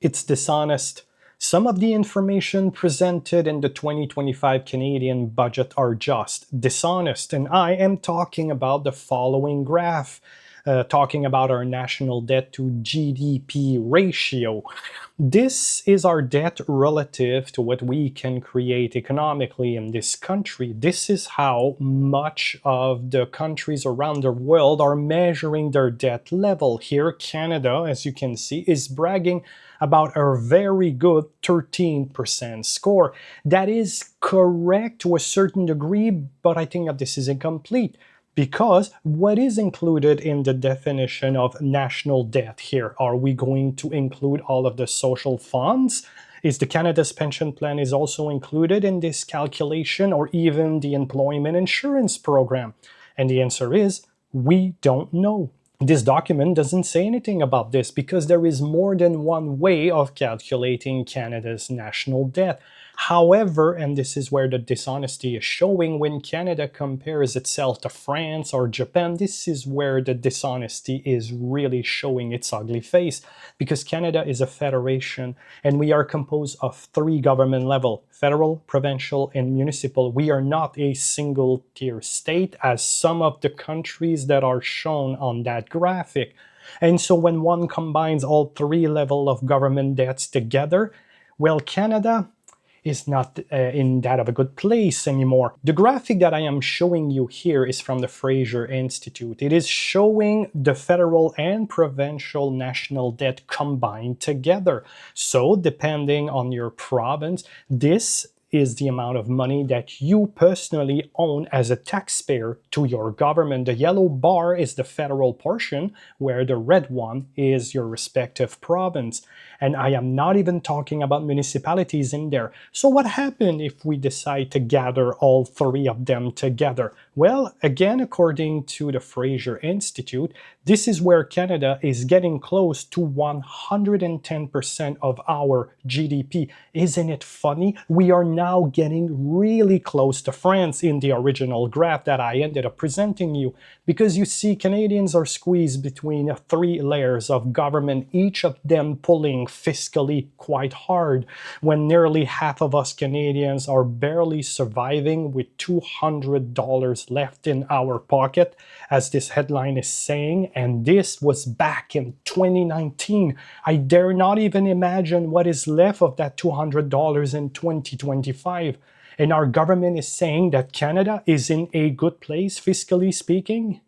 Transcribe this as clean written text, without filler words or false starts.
It's dishonest. Some of the information presented in the 2025 Canadian budget are just dishonest, and I am talking about the following graph. Talking about our national debt to GDP ratio. This is our debt relative to what we can create economically in this country. This is how much of the countries around the world are measuring their debt level. Here, Canada, as you can see, is bragging about a very good 13% score. That is correct to a certain degree, but I think that this is incomplete. Because what is included in the definition of national debt here? Are we going to include all of the social funds? Is the Canada's pension plan is also included in this calculation, or even the employment insurance program? And the answer is, we don't know. This document doesn't say anything about this because there is more than one way of calculating Canada's national debt. However, and this is where the dishonesty is showing, when Canada compares itself to France or Japan, this is where the dishonesty is really showing its ugly face, because Canada is a federation and we are composed of 3 government levels: federal, provincial, and municipal. We are not a single tier state as some of the countries that are shown on that graphic. And so when one combines all 3 levels of government debts together, well, Canada is not in that of a good place anymore. The graphic that I am showing you here is from the Fraser Institute. It is showing the federal and provincial national debt combined together. So depending on your province, this is the amount of money that you personally own as a taxpayer to your government. The yellow bar is the federal portion, where the red one is your respective province. And I am not even talking about municipalities in there. So what happens if we decide to gather all 3 of them together? Well, again, according to the Fraser Institute, this is where Canada is getting close to 110% of our GDP. Isn't it funny? We are now getting really close to France in the original graph that I ended up presenting you. Because you see, Canadians are squeezed between 3 layers of government, each of them pulling fiscally quite hard, when nearly half of us Canadians are barely surviving with $200 left in our pocket, as this headline is saying, and this was back in 2019. I dare not even imagine what is left of that $200 in 2025. And our government is saying that Canada is in a good place, fiscally speaking.